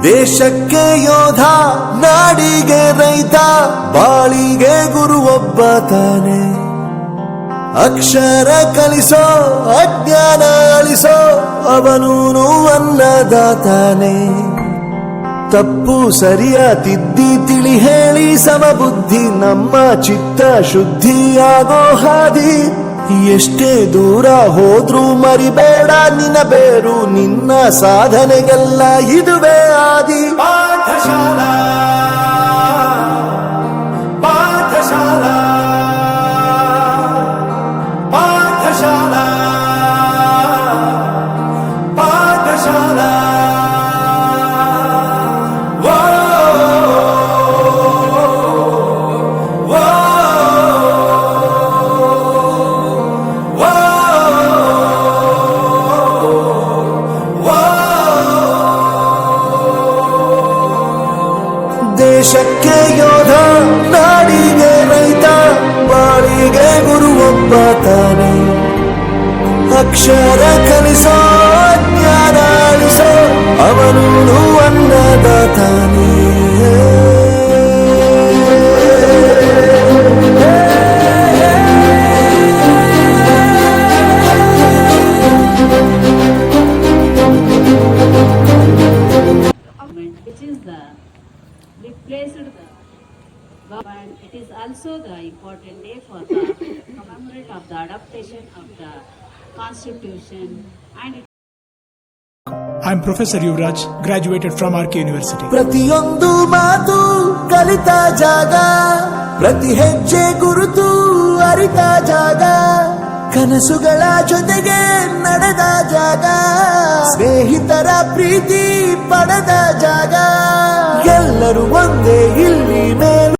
ದೇಶಕ್ಕೆ ಯೋಧ, ನಾಡಿಗೆ ರೈತ, ಬಾಳಿಗೆ ಗುರು ಒಬ್ಬ ತಾನೆ. ಅಕ್ಷರ ಕಲಿಸೋ, ಅಜ್ಞಾನ ಅಳಿಸೋ, ಅವನೂನು ಅನ್ನದಾತಾನೆ. ತಪ್ಪು ಸರಿಯ ತಿದ್ದಿ ತಿಳಿ ಹೇಳಿ ಸಮಬುದ್ಧಿ ನಮ್ಮ ಚಿತ್ತ ಶುದ್ಧಿಯಾಗೋ ಹಾದಿ. ಎಷ್ಟೇ ದೂರ ಹೋದ್ರೂ ಮರಿಬೇಡ ನಿನ್ನ ಬೇರು, ನಿನ್ನ ಸಾಧನೆಗೆಲ್ಲ ಇದುವೇ ಆದಿ. ಪಾಠಶಾಲಾ ಪಾಠಶಾಲಾ ಪಾಠಶಾಲಾ ಪಾಠಶಾಲಾ. ದೇಶಕ್ಕೆ ಯೋಧ, ನಾಡಿಗೆ ರೈತ, ಬಾಳಿಗೆ ಗುರು ಒಬ್ಬ ತಾನೆ. ಅಕ್ಷರ ಕಲಿಸೋ, ಜ್ಞಾನ ಅಳಿಸೋ, ಅವನೂನು ಅನ್ನದಾತಾನೆ. Replaced the government. It is also the important day for the commemorate of the adaptation of the Constitution and I am Professor Yuvraj, graduated from RK University. ಪ್ರತಿಯೊಂದು ಮಾತು ಕಲಿತ ಜಾಗ, ಪ್ರತಿ ಹೆಜ್ಜೆ ಗುರುತು ಅರಿತ ಜಾಗ, ಕನಸುಗಳ ಜೊತೆಗೆ ನಡೆದ ಜಾಗ, ಸ್ನೇಹಿತರ ಪ್ರೀತಿ ಪಡೆದ ಜಾಗ. ಎಲ್ಲರೂ ಒಂದೇ ಇಲ್ಲಿ